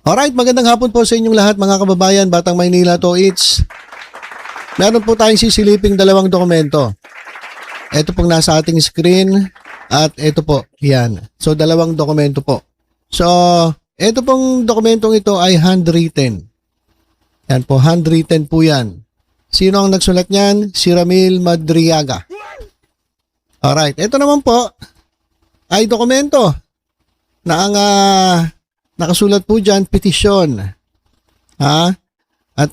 Alright, magandang hapon po sa inyong lahat mga kababayan, Batang Maynila to it's. Meron po tayong sisiliping dalawang dokumento. Ito pong nasa ating screen at ito po, yan. So, dalawang dokumento po. So, ito pong dokumentong ito ay handwritten. Yan po, handwritten po yan. Sino ang nagsulat niyan? Si Ramil Madriaga. Alright, ito naman po ay dokumento na ang nakasulat po dyan, petisyon. At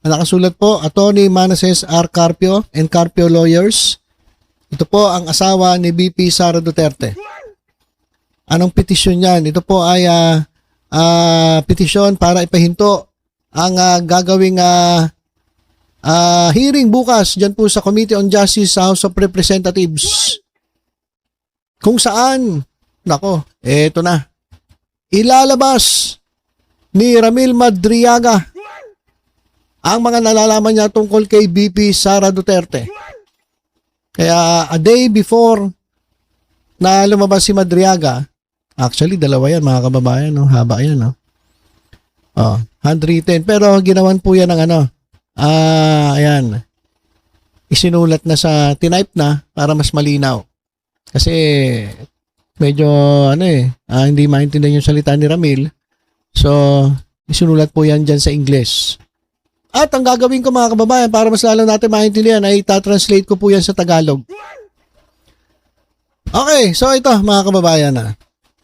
nakasulat po, Attorney Manases R. Carpio and Carpio Lawyers. Ito po ang asawa ni BP Sara Duterte. Anong petisyon yan? Ito po ay petisyon para ipahinto ang gagawing hearing bukas dyan po sa Committee on Justice sa House of Representatives. Kung saan, nako, eto na, ilalabas ni Ramil Madriaga ang mga nalalaman niya tungkol kay BP Sara Duterte. Kaya a day before na lumabas si Madriaga, actually dalawa yan mga kababayan, no? Haba yan, no? Handwritten, pero ginawan po yan ng ayan, isinulat na sa, tinype na para mas malinaw. Kasi medyo hindi maintindihan yung salita ni Ramil. So, isinulat po yan dyan sa English. At ang gagawin ko mga kababayan para mas lalo natin maintindihan ay itatranslate ko po yan sa Tagalog. Okay, so ito mga kababayan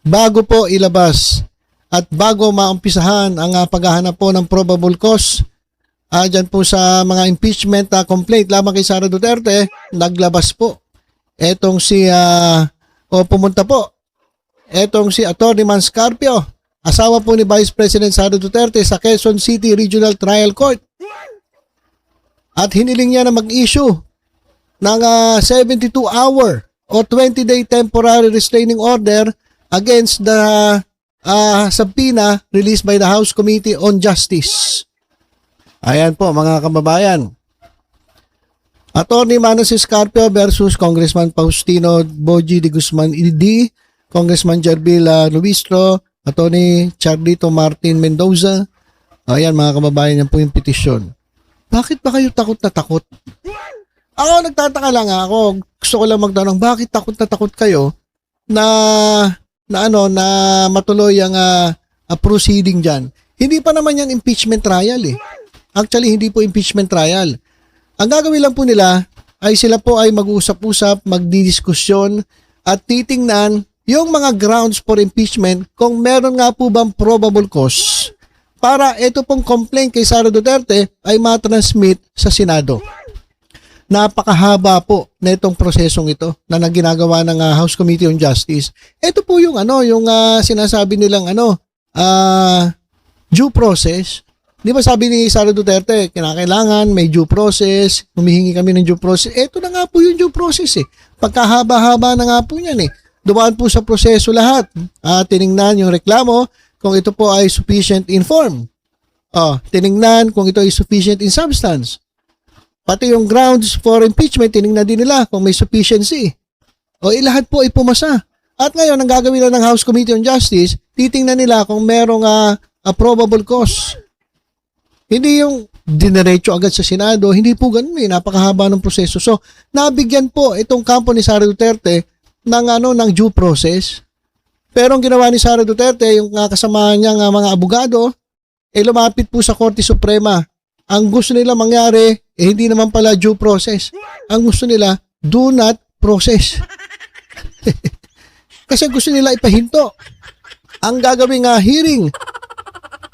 bago po ilabas at bago maumpisahan ang paghahanap po ng probable cause dyan po sa mga impeachment complaint lamang kay Sara Duterte, naglabas po etong si pumunta po etong si Attorney Mans Carpio, asawa po ni Vice President Sara Duterte sa Quezon City Regional Trial Court. At hiniling niya na mag-issue ng 72-hour o 20-day temporary restraining order against the subpoena released by the House Committee on Justice. Ayan po mga kababayan. Attorney Manases Carpio versus Congressman Faustino Boji de Guzman ED, Congressman Jerbil Luistro, Attorney Charlito Martin Mendoza. Ayan mga kababayan, yan po yung petisyon. Bakit ba kayo takot na takot? Ako nagtataka lang ako. Gusto ko lang magtanong, bakit takot na takot kayo na matuloy ang proceeding diyan? Hindi pa naman yan impeachment trial eh. Actually, hindi po impeachment trial. Ang gagawin lang po nila ay sila po ay mag-usap-usap, magdidiskusyon at titingnan yung mga grounds for impeachment kung meron nga po bang probable cause para ito pong complaint kay Sara Duterte ay matransmit sa Senado. Napakahaba po na itong prosesong ito na ginagawa ng House Committee on Justice. Ito po yung yung sinasabi nilang due process. Di ba sabi ni Sara Duterte, kinakailangan may due process, humihingi kami ng due process. Ito na nga po yung due process eh. Pagkahaba-haba na nga po yan eh. Dumaan po sa proseso lahat. Tiningnan yung reklamo kung ito po ay sufficient in form. Tiningnan kung ito ay sufficient in substance. Pati yung grounds for impeachment, tiningnan din nila kung may sufficiency. Lahat po ay pumasa. At ngayon, ang gagawin na ng House Committee on Justice, titingnan nila kung merong probable cause. Hindi yung dinerecho agad sa Senado, hindi po ganun eh, napakahaba ng proseso. So, nabigyan po itong kampo ni Sara Duterte ng due process. Pero ang ginawa ni Sara Duterte, yung kasamahan niyang mga abogado, lumapit po sa Korte Suprema. Ang gusto nila mangyari, hindi naman pala due process. Ang gusto nila, do not process. Kasi gusto nila ipahinto. Ang gagawing hearing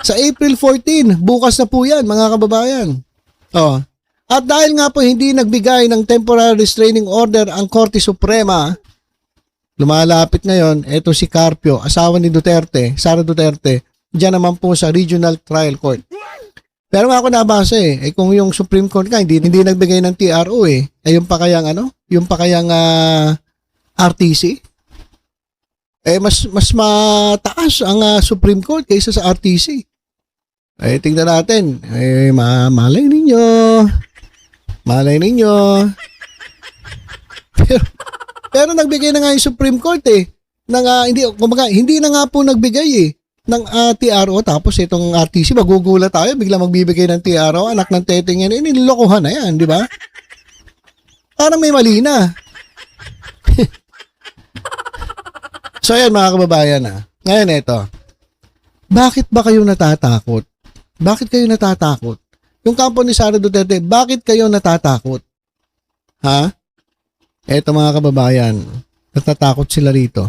sa April 14, bukas na po yan, mga kababayan. At dahil nga po hindi nagbigay ng temporary restraining order ang Korte Suprema, lumalapit ngayon, eto si Carpio, asawa ni Duterte, Sara Duterte, diyan naman po sa Regional Trial Court. Pero nga ako nabasa kung yung Supreme Court nga, hindi nagbigay ng TRO yung pa kayang RTC, mas mataas ang Supreme Court kaysa sa RTC. Tingnan natin, malay ninyo. Pero nagbigay na nga yung Supreme Court ng hindi na nga po nagbigay ng TRO, tapos itong RTC, magugulat tayo, bigla magbibigay ng TRO, anak ng teteng yan, nilokohan na yan, di ba? Parang may mali na. So yan mga kababayan Ngayon ito, bakit ba kayo natatakot? Bakit kayo natatakot? Yung kampo ni Sara Duterte, bakit kayo natatakot? Ha? Eto mga kababayan, natatakot sila rito.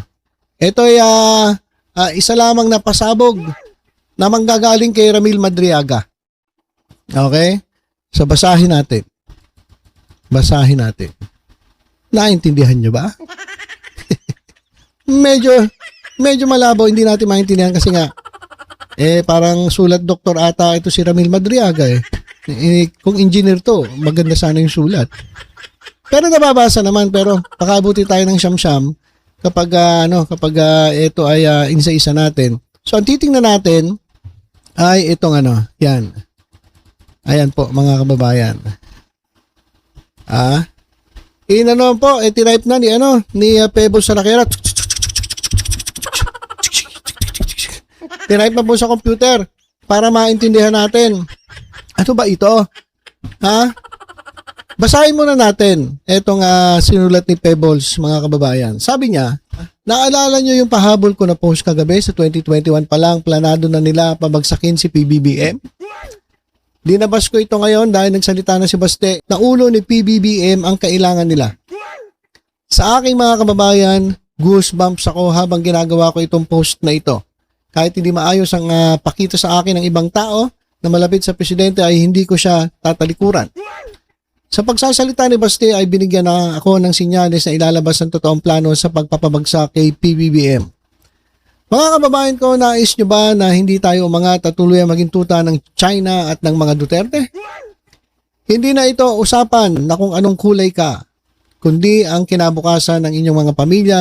Ito ay isa lamang na pasabog na manggagaling kay Ramil Madriaga. Okay? So basahin natin. Basahin natin. Naintindihan nyo ba? medyo malabo, hindi natin maintindihan kasi nga parang sulat doktor ata ito si Ramil Madriaga kung engineer to, maganda sana yung sulat. Pero nababasa naman, pero pakabuti tayo ng siyam-siyam kapag ito ay inisa-isa natin. So ang titingnan natin ay itong yan. Ayan po mga kababayan. Tinipe na ni Pebbles sa nakira. Tinipe na po sa computer para maintindihan natin. Ano ba ito? Basahin muna natin itong sinulat ni Pebbles, mga kababayan. Sabi niya, naalala niyo yung pahabol ko na post kagabi sa 2021 pa lang, planado na nila pabagsakin si PBBM? Dinabas ko ito ngayon dahil nagsalita na si Baste na ulo ni PBBM ang kailangan nila. Sa aking mga kababayan, goosebumps ako habang ginagawa ko itong post na ito. Kahit hindi maayos ang pakita sa akin ng ibang tao na malapit sa presidente ay hindi ko siya tatalikuran. Sa pagsasalita ni Baste ay binigyan na ako ng sinyalis na ilalabas ang totoong plano sa pagpapabagsak kay PBBM. Mga kababayan ko, nais nyo ba na hindi tayo umangat at tuloy ang maging tuta ng China at ng mga Duterte? Hindi na ito usapan na kung anong kulay ka, kundi ang kinabukasan ng inyong mga pamilya,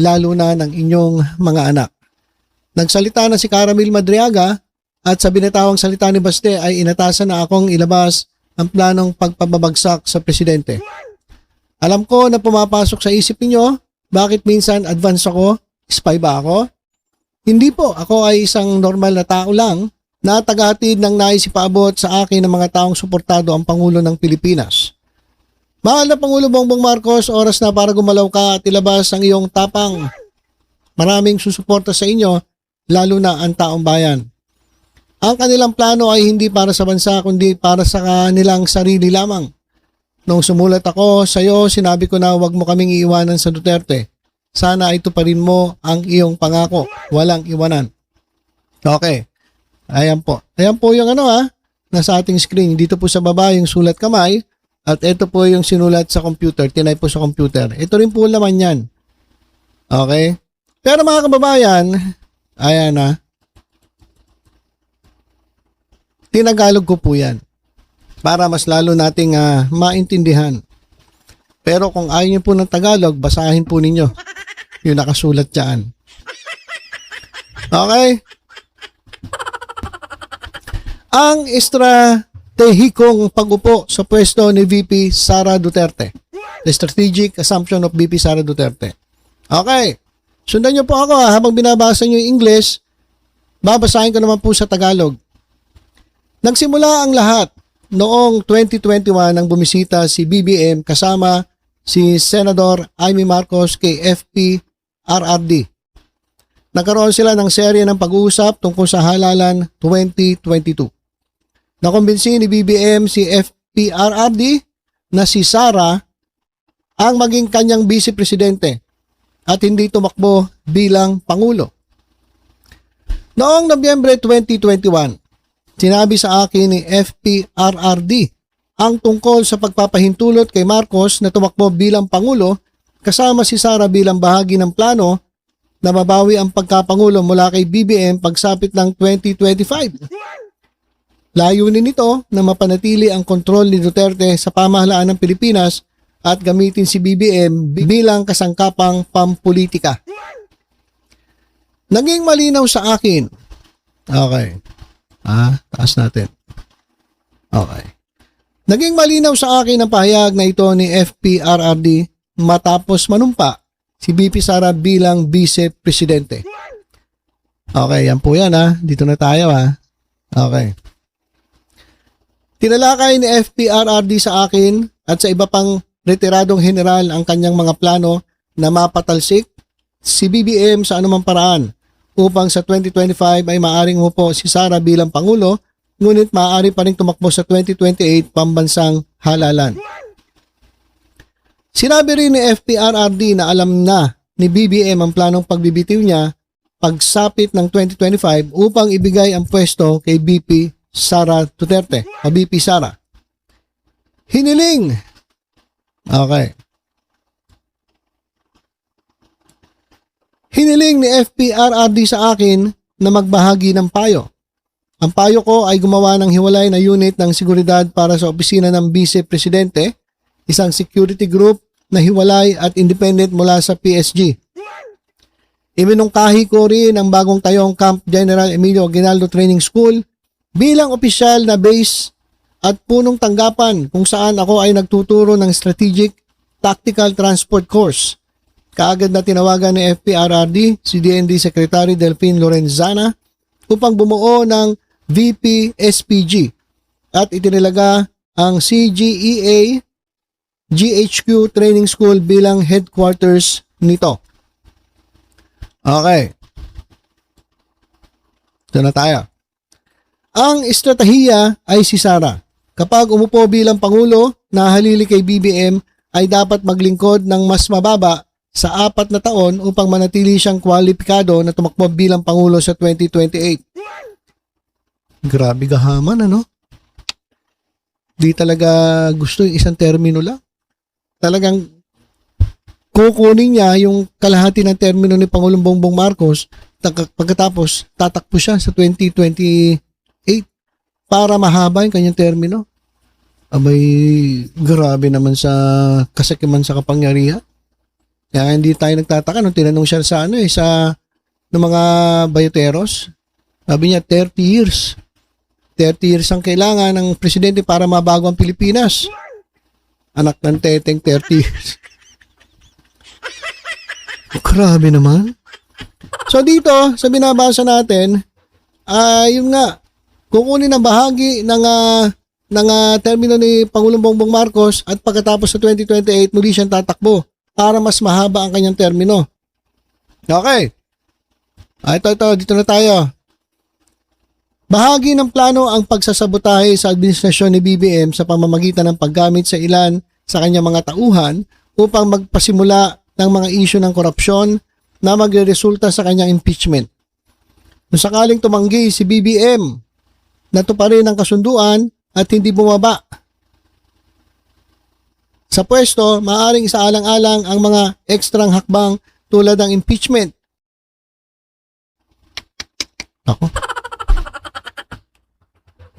lalo na ng inyong mga anak. Nagsalita na si Caramil Madriaga at sa binatawang salita ni Baste ay inatasan na akong ilabas ang planong pagpapabagsak sa presidente. Alam ko na pumapasok sa isip niyo, bakit minsan advance ako? Spy ba ako? Hindi po, ako ay isang normal na tao lang na tagahatid ng nais ipaabot sa akin ng mga taong suportado ang Pangulo ng Pilipinas. Mahal na Pangulo Bongbong Marcos, oras na para gumalaw ka at ilabas ang iyong tapang. Maraming susuporta sa inyo, lalo na ang taong bayan. Ang kanilang plano ay hindi para sa bansa kundi para sa kanilang sarili lamang. Nung sumulat ako sa iyo, sinabi ko na huwag mo kaming iiwanan sa Duterte. Sana ay tuparin mo ang iyong pangako. Walang iwanan. Okay. Ayan po. Ayan po yung nasa ating screen. Dito po sa baba yung sulat kamay at ito po yung sinulat sa computer. Tinay po sa computer. Ito rin po laman yan. Okay. Pero mga kababayan, ayan tinagalog ko po yan para mas lalo nating maintindihan. Pero kung ayaw niyo po ng Tagalog, basahin po ninyo yung nakasulat dyan. Okay? Ang estratehikong pag-upo sa pwesto ni VP Sara Duterte. The strategic assumption of VP Sara Duterte. Okay. Sundan niyo po ako habang binabasa niyo yung English, babasahin ko naman po sa Tagalog. Nagsimula ang lahat noong 2021 nang bumisita si BBM kasama si Senador Amy Marcos kay FP-RRD. Nagkaroon sila ng serye ng pag-uusap tungkol sa halalan 2022. Nakumbinsi ni BBM si FP-RRD na si Sara ang maging kanyang vice-presidente at hindi tumakbo bilang Pangulo. Noong Nobyembre 2021, sinabi sa akin ni FP-RRD ang tungkol sa pagpapahintulot kay Marcos na tumakbo bilang Pangulo kasama si Sara bilang bahagi ng plano na mabawi ang pagkapangulo mula kay BBM pagsapit ng 2025. Layunin nito na mapanatili ang kontrol ni Duterte sa pamahalaan ng Pilipinas at gamitin si BBM bilang kasangkapang pampolitika. Naging malinaw sa akin. Okay. Taas natin. Okay. Naging malinaw sa akin ang pahayag na ito ni FP-RRD matapos manumpa si VP Sara bilang vice-presidente. Okay, yan po yan ha. Dito na tayo ha. Okay. Tinalakay ni FPRRD sa akin at sa iba pang retiradong general ang kanyang mga plano na mapatalsik si BBM sa anumang paraan upang sa 2025 ay maaring umupo si Sara bilang Pangulo, ngunit maaari pa rin tumakbo sa 2028 pambansang halalan. Sinabi rin ni FPRRD na alam na ni BBM ang planong pagbibitiw niya pagsapit ng 2025 upang ibigay ang pwesto kay BP Sara Duterte o BP Sara. Hiniling. Okay. Hiniling ni FPRRD sa akin na magbahagi ng payo. Ang payo ko ay gumawa ng hiwalay na unit ng seguridad para sa opisina ng Vice Presidente, isang security group na hiwalay at independent mula sa PSG. Iminungkahi ko rin ang bagong tayong Camp General Emilio Aguinaldo Training School bilang opisyal na base at punong tanggapan kung saan ako ay nagtuturo ng Strategic Tactical Transport Course. Kaagad na tinawagan ni FPRRD si DND Secretary Delphine Lorenzana upang bumuo ng VP SPG at itinilaga ang CGEA GHQ Training School bilang headquarters nito. Okay. Ito na tayo. Ang estratehiya ay si Sara. Kapag umupo bilang Pangulo na halili kay BBM ay dapat maglingkod ng mas mababa sa 4 na taon upang manatili siyang kwalipikado na tumakbo bilang Pangulo sa 2028. Grabe gahaman, ano? Di talaga gusto yung isang termino lang. Talagang kukunin niya yung kalahati ng termino ni Pangulong Bongbong Marcos pagkatapos tatakbo siya sa 2028 para mahaba yung kanyang termino. Abay, grabe naman sa kasakiman sa kapangyarihan. Kaya hindi tayo nagtataka nung tinanong siya sa sa ng mga bayoteros. Sabi niya 30 years. 30 years ang kailangan ng presidente para mabago ang Pilipinas. Anak ng teteng 30 years. Grabe naman. So dito, sa binabasa natin, yun nga, kukunin ang bahagi ng termino ni Pangulong Bongbong Marcos at pagkatapos sa 2028, muli siyang tatakbo para mas mahaba ang kanyang termino. Okay. Ito, dito na tayo. Bahagi ng plano ang pagsasabotahe sa administrasyon ni BBM sa pamamagitan ng paggamit sa ilan sa kanyang mga tauhan upang magpasimula ng mga isyu ng korupsyon na magreresulta sa kanyang impeachment. Kung sakaling tumanggi si BBM, natuparin ang kasunduan at hindi bumaba sa pwesto, maaaring isaalang-alang ang mga ekstrang hakbang tulad ng impeachment.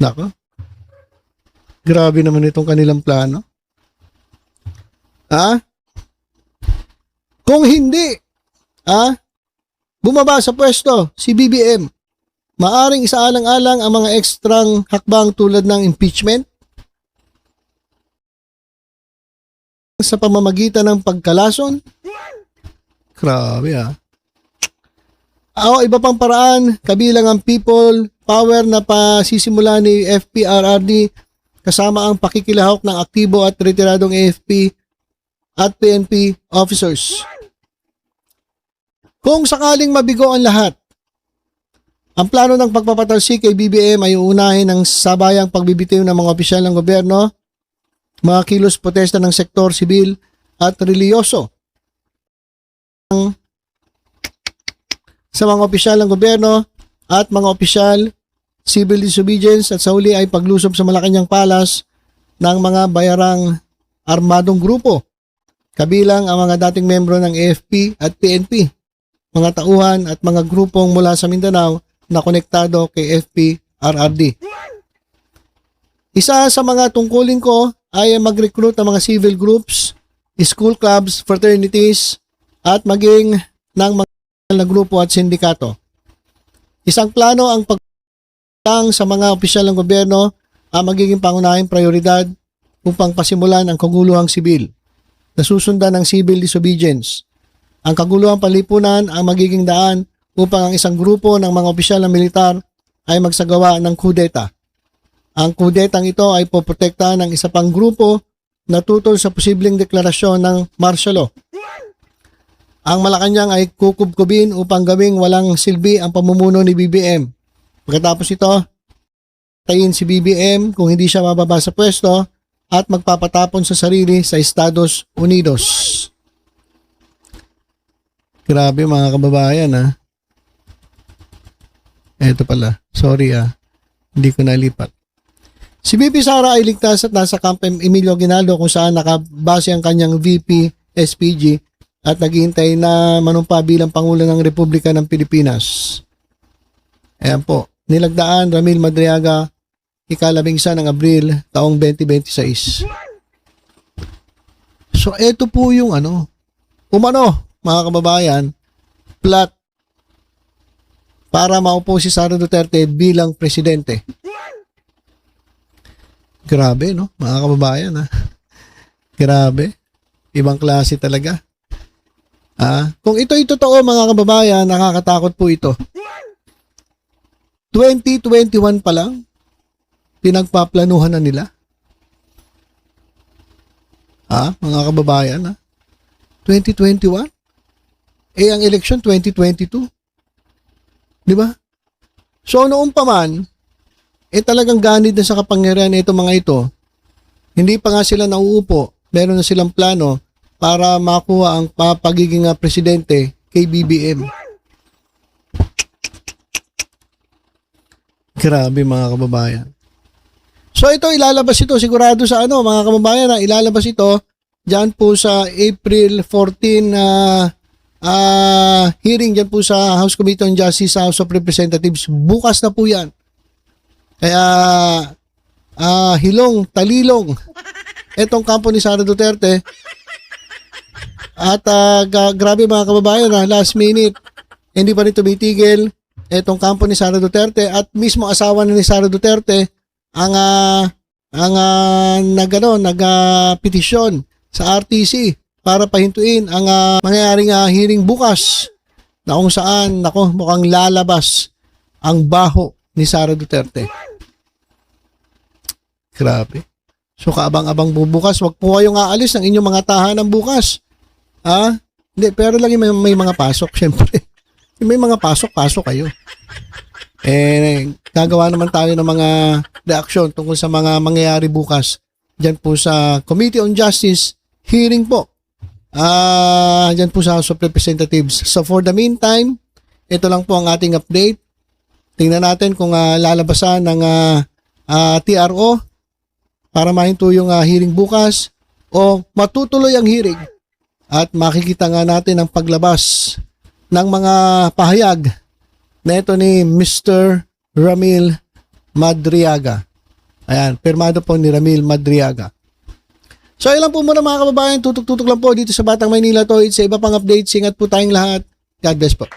Nako. Grabe naman itong kanilang plano. Kung hindi, bumaba sa pwesto si BBM, maaring isaalang-alang ang mga ekstrang hakbang tulad ng impeachment sa pamamagitan ng pagkalason. Grabe iba pang paraan, kabilang ang people power na pasisimula ni FPRRD kasama ang pakikilahok ng aktibo at retiradong AFP at PNP officers. Kung sakaling mabigo ang lahat, ang plano ng pagpapatalsik kay BBM ay uunahin ng sabayang pagbibitiw ng mga opisyal ng gobyerno, mga kilos protesta ng sektor sibil at reliyoso sa mga opisyal ng gobyerno at mga opisyal, civil disobedience at sa huli ay paglusob sa Malacanang Palace ng mga bayarang armadong grupo, kabilang ang mga dating membro ng AFP at PNP, mga tauhan at mga grupong mula sa Mindanao na konektado kay FPRRD. Isa sa mga tungkulin ko ay mag-recruit ng mga civil groups, school clubs, fraternities at maging ng mga na grupo at sindikato. Isang plano ang pagtang sa mga opisyal ng gobyerno ang magiging pangunahing prioridad upang pasimulan ang kaguluhang sibil na susundan ng civil disobedience. Ang kaguluhang panlipunan ang magiging daan upang ang isang grupo ng mga opisyal ng militar ay magsagawa ng kudeta. Ang kudetang ito ay poprotektahan ng isa pang grupo na tutol sa posibleng deklarasyon ng martial law. Ang Malacanang ay kukubkubin upang gawing walang silbi ang pamumuno ni BBM. Pagkatapos ito, tayin si BBM kung hindi siya mababa sa pwesto at magpapatapon sa sarili sa Estados Unidos. Grabe mga kababayan ha. Eto pala. Sorry hindi ko nalipat. Si VP Sara ay ligtas at nasa Camp Emilio Aguinaldo kung saan nakabase ang kanyang VP SPG at naghihintay na manumpa bilang Pangulo ng Republika ng Pilipinas. Ayan po. Nilagdaan Ramil Madriaga ika-11 ng Abril taong 2026. So eto po yung mga kababayan, plot para maupo si Sara Duterte bilang presidente. Grabe, no? Mga kababayan, Grabe. Ibang klase talaga. Kung ito'y totoo, mga kababayan, nakakatakot po ito. 2021 pa lang, pinagpaplanuhan na nila. Mga kababayan, 2021? Ang election 2022. Di ba? So noon pa man, talagang ganid na sa kapangyarihan itong mga ito. Hindi pa nga sila nauupo. Meron na silang plano para makuha ang pagiging presidente kay BBM. Grabe mga kababayan. So ito, ilalabas ito sigurado sa mga kababayan, ilalabas ito diyan po sa April 14 hearing dyan po sa House Committee on Justice sa House of Representatives. Bukas na po yan. Kaya hilong, talilong etong kampo ni Sara Duterte. At grabe mga kababayan, last minute hindi pa rin tumitigil etong kampo ni Sara Duterte at mismo asawa ni Sara Duterte ang nagpetisyon sa RTC para pahintuin ang mangyayaring hearing bukas na kung saan mukhang lalabas ang baho ni Sara Duterte. Grabe. So kaabang-abang bukas, wag po kayong aalis ng inyong mga tahanan bukas. Hindi, pero lagi may mga pasok, syempre. May mga pasok kayo. Gagawa naman tayo ng mga reaksyon tungkol sa mga mangyayari bukas diyan po sa Committee on Justice hearing po. Diyan po sa House of Representatives. So for the meantime, ito lang po ang ating update. Tingnan natin kung lalabasan ng TRO para mahinto yung hearing bukas o matutuloy ang hearing at makikita nga natin ang paglabas ng mga pahayag na ito ni Mr. Ramil Madriaga. Ayan, pirmado po ni Ramil Madriaga. So ilan po muna mga kababayan, tutok-tutok lang po dito sa Batang Maynila to. It's sa iba pang updates. Ingat po tayong lahat. God bless po.